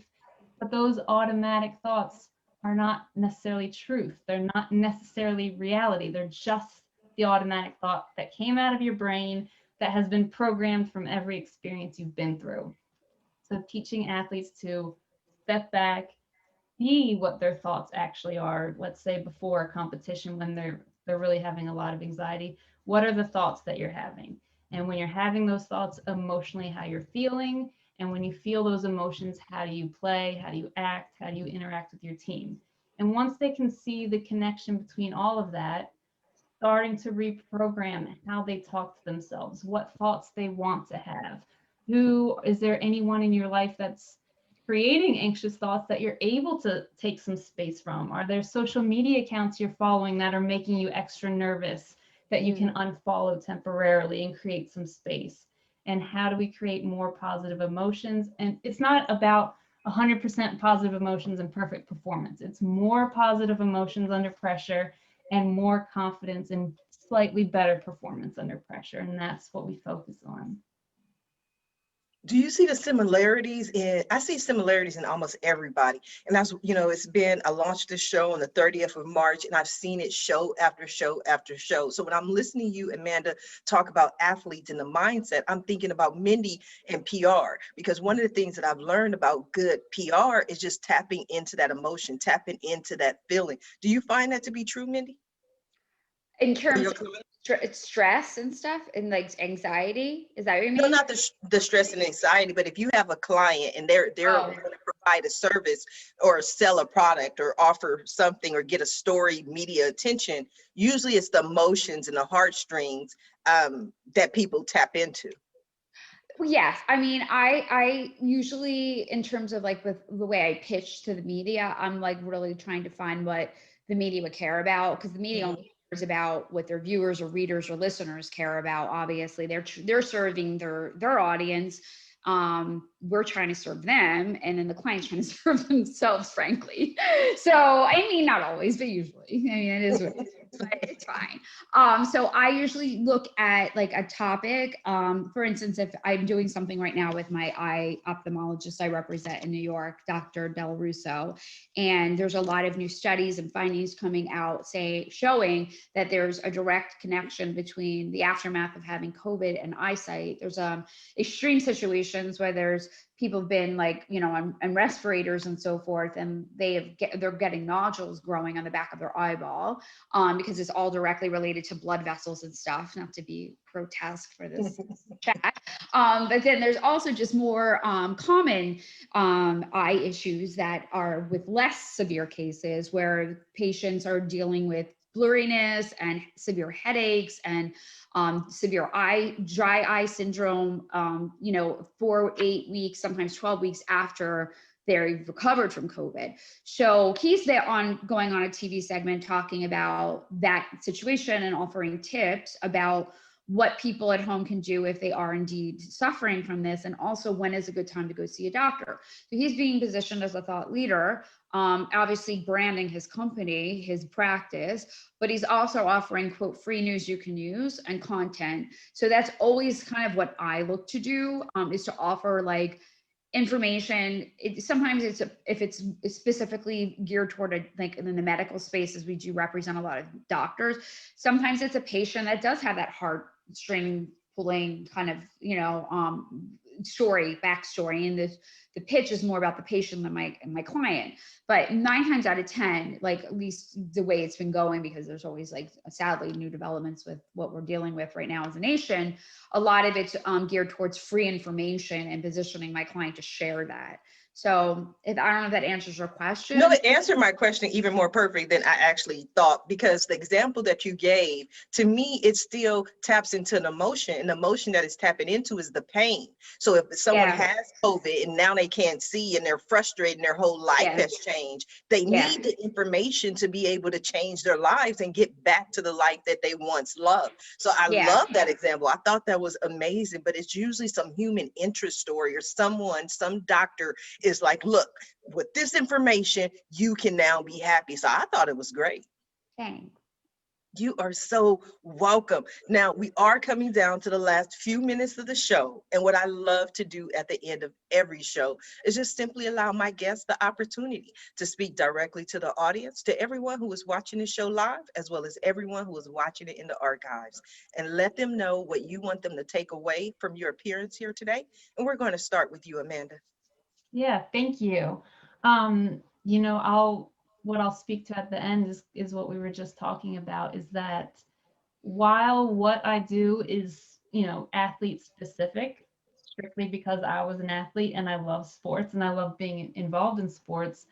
But those automatic thoughts are not necessarily truth. They're not necessarily reality. They're just the automatic thought that came out of your brain that has been programmed from every experience you've been through. So teaching athletes to step back, see what their thoughts actually are. Let's say before a competition when they're really having a lot of anxiety, what are the thoughts that you're having? And when you're having those thoughts, emotionally how you're feeling, and when you feel those emotions, how do you play, how do you act, how do you interact with your team? And once they can see the connection between all of that, starting to reprogram how they talk to themselves, what thoughts they want to have. Is there anyone in your life that's creating anxious thoughts that you're able to take some space from? Are there social media accounts you're following that are making you extra nervous that you can unfollow temporarily and create some space? And how do we create more positive emotions? And it's not about 100% positive emotions and perfect performance. It's more positive emotions under pressure and more confidence and slightly better performance under pressure. And that's what we focus on. Do you see the similarities I see similarities in almost everybody. And that's, I launched this show on the 30th of March, and I've seen it show after show after show. So when I'm listening to you, Amanda, talk about athletes and the mindset, I'm thinking about Mindy and PR, because one of the things that I've learned about good PR is just tapping into that emotion, tapping into that feeling. Do you find that to be true, Mindy? In terms of stress and stuff and like anxiety, is that what you mean? No, not the stress and anxiety, but if you have a client and they're going to provide a service or sell a product or offer something or get a story media attention, usually it's the emotions and the heartstrings that people tap into. Well, yes. I mean, I usually, in terms of like with the way I pitch to the media, I'm like really trying to find what the media would care about, because the media only cares about what their viewers or readers or listeners care about. Obviously, they're serving their audience. We're trying to serve them, and then the client's trying to serve themselves, frankly. So, I mean, not always, but usually. I mean, it is what it is. But it's fine. So I usually look at like a topic. For instance, if I'm doing something right now with my eye ophthalmologist I represent in New York, Dr. Del Russo, and there's a lot of new studies and findings coming out showing that there's a direct connection between the aftermath of having COVID and eyesight. There's extreme situations where there's people have been like, on respirators and so forth, and they're getting nodules growing on the back of their eyeball, because it's all directly related to blood vessels and stuff, not to be grotesque for this chat. But then there's also just more common eye issues that are with less severe cases where patients are dealing with blurriness and severe headaches and severe dry eye syndrome, 4, 8 weeks, sometimes 12 weeks after they've recovered from COVID. So he's going on a TV segment talking about that situation and offering tips about what people at home can do if they are indeed suffering from this, and also when is a good time to go see a doctor. So he's being positioned as a thought leader, obviously branding his company, his practice, but he's also offering, quote, free news you can use and content. So that's always kind of what I look to do, is to offer like information. Sometimes if it's specifically geared toward like in the medical space, as we do represent a lot of doctors, sometimes it's a patient that does have that heartstring pulling kind of, backstory, and the pitch is more about the patient than my client. But 9 times out of 10, like at least the way it's been going, because there's always like sadly new developments with what we're dealing with right now as a nation, a lot of it's geared towards free information and positioning my client to share that. So I don't know if that answers your question. No, it answered my question even more perfect than I actually thought, because the example that you gave, to me, it still taps into an emotion, and the emotion that it's tapping into is the pain. So if someone has COVID and now they can't see and they're frustrated and their whole life has changed, they need the information to be able to change their lives and get back to the life that they once loved. So I love that example. I thought that was amazing, but it's usually some human interest story, or some doctor is like, look, with this information, you can now be happy. So I thought it was great. Thanks. You are so welcome. Now, we are coming down to the last few minutes of the show. And what I love to do at the end of every show is just simply allow my guests the opportunity to speak directly to the audience, to everyone who is watching the show live, as well as everyone who is watching it in the archives, and let them know what you want them to take away from your appearance here today. And we're going to start with you, Amanda. Yeah, thank you. What I'll speak to at the end is what we were just talking about, is that while what I do is, athlete specific, strictly because I was an athlete and I love sports and I love being involved in sports,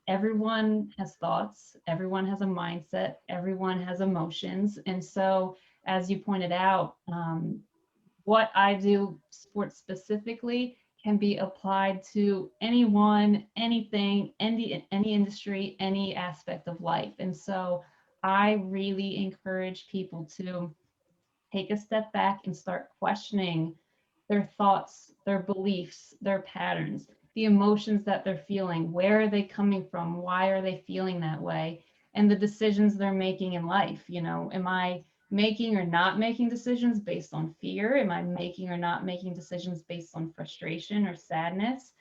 everyone has thoughts, everyone has a mindset, everyone has emotions. And so, as you pointed out, what I do sports specifically can be applied to anyone, anything, any industry, any aspect of life. And so I really encourage people to take a step back and start questioning their thoughts, their beliefs, their patterns, the emotions that they're feeling. Where are they coming from? Why are they feeling that way? And the decisions they're making in life. Am I making or not making decisions based on fear? Am I making or not making decisions based on frustration or sadness?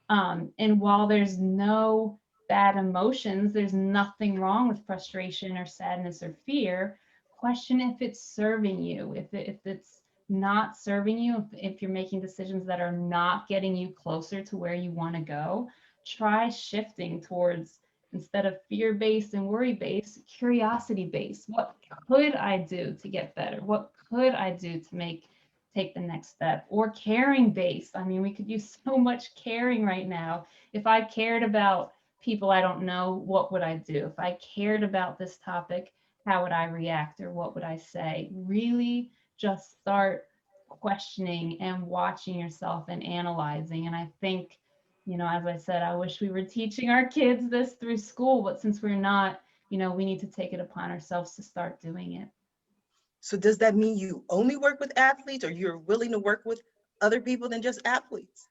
And while there's no bad emotions, there's nothing wrong with frustration or sadness or fear. Question if it's serving you, if it's not serving you, if you're making decisions that are not getting you closer to where you want to go. Try shifting towards, instead of fear-based and worry-based, curiosity-based. What could I do to get better? What could I do to take the next step? Or caring-based. I mean, we could use so much caring right now. If I cared about people I don't know, what would I do? If I cared about this topic, how would I react, or what would I say? Really just start questioning and watching yourself and analyzing. And I think, as I said, I wish we were teaching our kids this through school, but since we're not, we need to take it upon ourselves to start doing it. So does that mean you only work with athletes, or you're willing to work with other people than just athletes?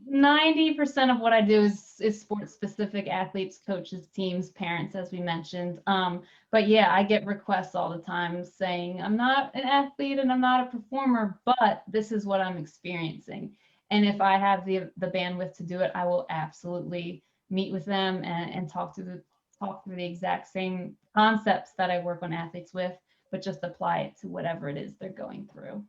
90% of what I do is sports specific, athletes, coaches, teams, parents, as we mentioned. But yeah, I get requests all the time saying, I'm not an athlete and I'm not a performer, but this is what I'm experiencing. And if I have the bandwidth to do it, I will absolutely meet with them and talk through the exact same concepts that I work on athletes with, but just apply it to whatever it is they're going through.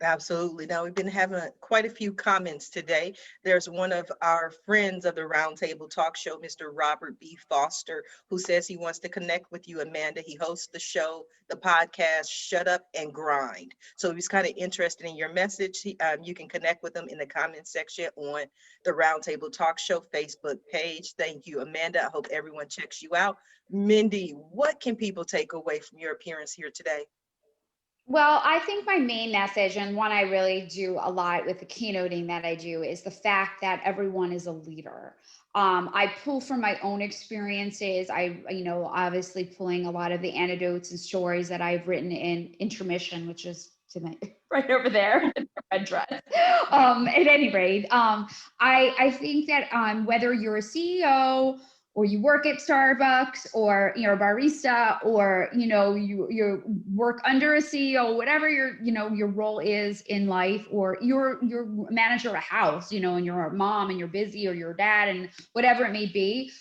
Absolutely. Now, we've been having quite a few comments today. There's one of our friends of the Roundtable Talk Show, Mr. Robert B. Foster, who says he wants to connect with you, Amanda. He hosts the show, the podcast, Shut Up and Grind. So he's kind of interested in your message. You can connect with him in the comment section on the Roundtable Talk Show Facebook page. Thank you, Amanda. I hope everyone checks you out. Mindy, what can people take away from your appearance here today? Well, I think my main message, and one I really do a lot with the keynoting that I do, is the fact that everyone is a leader. I pull from my own experiences. Obviously pulling a lot of the anecdotes and stories that I've written in Intermission, which is right over there in the red dress. At any rate, I think that whether you're a CEO, or you work at Starbucks, or a barista, or you work under a CEO, whatever your role is in life, or you're manager of a house, and you're a mom and you're busy, or you're a dad, and whatever it may be.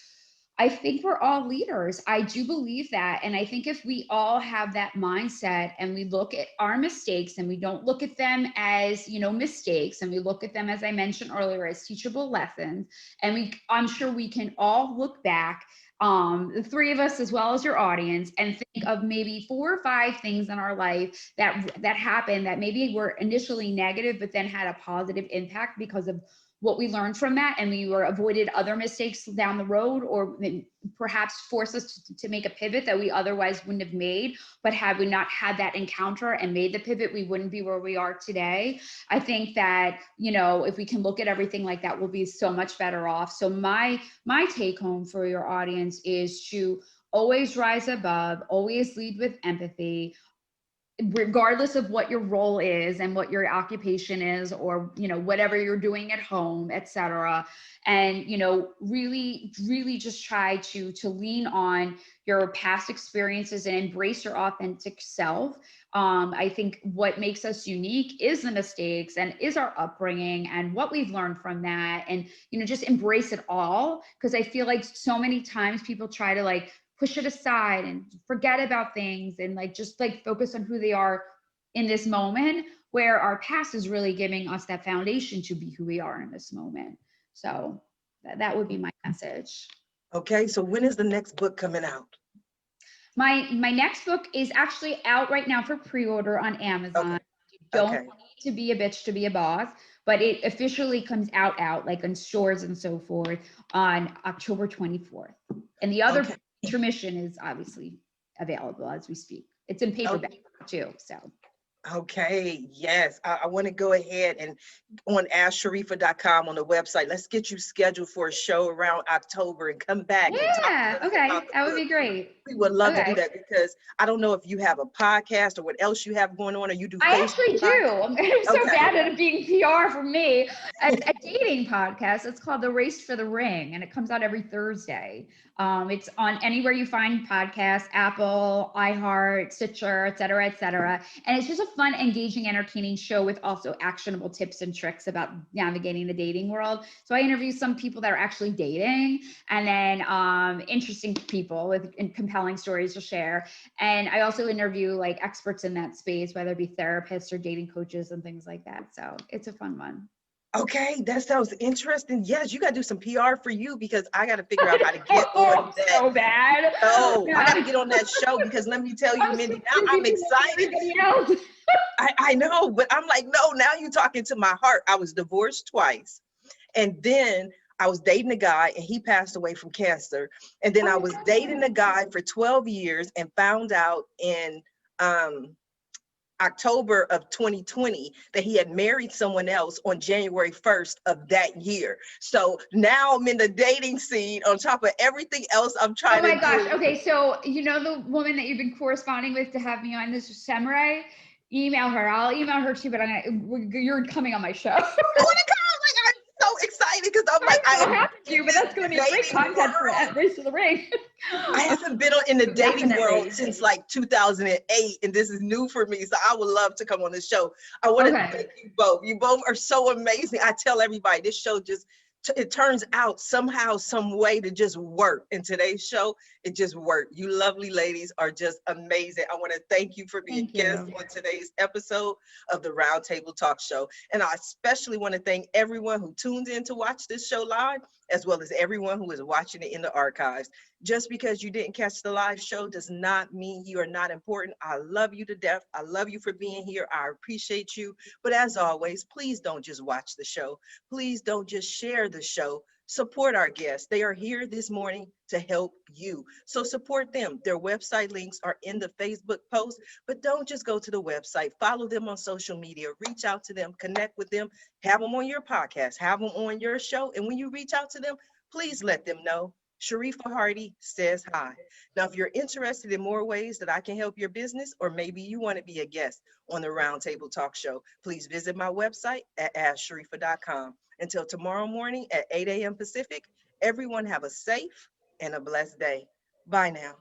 I think we're all leaders. I do believe that. And I think if we all have that mindset and we look at our mistakes and we don't look at them as, mistakes, and we look at them, as I mentioned earlier, as teachable lessons, and I'm sure we can all look back, the three of us as well as your audience, and think of maybe 4 or 5 things in our life that happened that maybe were initially negative, but then had a positive impact because of what we learned from that, and we were avoided other mistakes down the road, or perhaps force us to make a pivot that we otherwise wouldn't have made. But had we not had that encounter and made the pivot, we wouldn't be where we are today. I think that, if we can look at everything like that, we'll be so much better off. So my take home for your audience is to always rise above, always lead with empathy, regardless of what your role is and what your occupation is, or whatever you're doing at home, etc. And really just try to lean on your past experiences and embrace your authentic self. I think what makes us unique is the mistakes and is our upbringing and what we've learned from that, and just embrace it all, because I feel like so many times people try to push it aside and forget about things and just focus on who they are in this moment, where our past is really giving us that foundation to be who we are in this moment. So that would be my message. Okay, so when is the next book coming out? My next book is actually out right now for pre-order on Amazon. Okay. You don't Okay. need to be a bitch to be a boss, but it officially comes out on stores and so forth on October 24th. And the other intermission is obviously available as we speak. It's in paperback too, so. Okay, yes. I want to go ahead and on AskSharifa.com on the website, let's get you scheduled for a show around October and come back. And talk Yeah, okay, that would be great. We would love to do that, because I don't know if you have a podcast or what else you have going on, or you do I Facebook actually do. I'm so bad at it being PR for me. A dating podcast. It's called The Race for the Ring, and it comes out every Thursday. It's on anywhere you find podcasts, Apple, iHeart, Stitcher, et cetera, et cetera. And it's just a fun, engaging, entertaining show with also actionable tips and tricks about navigating the dating world. So I interview some people that are actually dating, and then interesting people with compelling stories to share. And I also interview experts in that space, whether it be therapists or dating coaches and things like that. So it's a fun one. Okay, that sounds interesting. Yes, you got to do some PR for you, because I got to figure out how to get on that. So bad. Oh, I got to get on that show, because let me tell you, Mindy, now I'm excited. I know, but I'm like, no, now you're talking to my heart. I was divorced twice, and then I was dating a guy and he passed away from cancer. And then I was dating a guy for 12 years and found out in October of 2020 that he had married someone else on January 1st of that year. So now I'm in the dating scene on top of everything else I'm trying to do. Oh my gosh. Okay. So, the woman that you've been corresponding with to have me on, this Samurai, email her. I'll email her too, but you're coming on my show. I want to come. I'm so excited, because I'm like, I'm so happy to you, but that's going to be great content for Race to the Ring. I haven't been in the dating world since 2008, and this is new for me. So I would love to come on the show. I want to thank you both. You both are so amazing. I tell everybody, this show it turns out somehow, some way to just work. In today's show, it just worked. You lovely ladies are just amazing. I want to thank you for being guests on today's episode of the Roundtable Talk Show. And I especially want to thank everyone who tunes in to watch this show live, as well as everyone who is watching it in the archives. Just because you didn't catch the live show does not mean you are not important. I love you to death. I love you for being here. I appreciate you. But as always, please don't just watch the show. Please don't just share the show. Support our guests. They are here this morning to help you. So support them. Their website links are in the Facebook post, but don't just go to the website. Follow them on social media. Reach out to them, connect with them, have them on your podcast, have them on your show. And when you reach out to them, please let them know Sharifa Hardy says hi. Now, if you're interested in more ways that I can help your business, or maybe you want to be a guest on the Roundtable Talk Show, please visit my website at AskSharifa.com. Until tomorrow morning at 8 a.m. Pacific, everyone have a safe and a blessed day. Bye now.